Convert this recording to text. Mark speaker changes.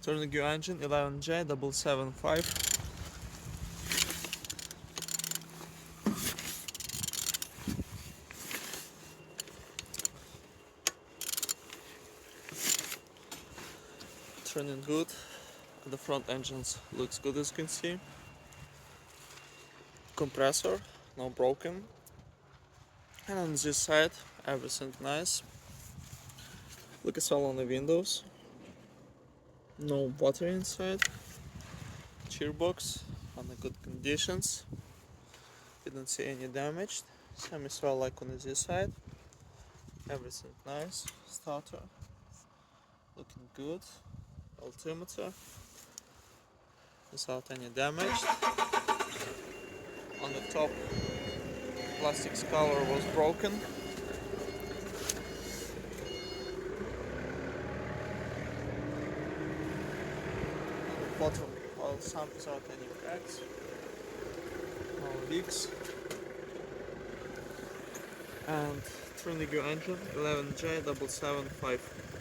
Speaker 1: Turning your engine 11J775. Turning good. The front engines looks good, as you can see. Compressor no broken, and on this side everything nice. Look as well on the windows, no water inside. Cheerbox on the good conditions, didn't see any damage. Same as well like on this side, everything nice. Starter looking good. Altimeter without any damage. On the top, plastic color was broken. On the bottom, oil sump without any cracks. No leaks. And turning your engine 11J775.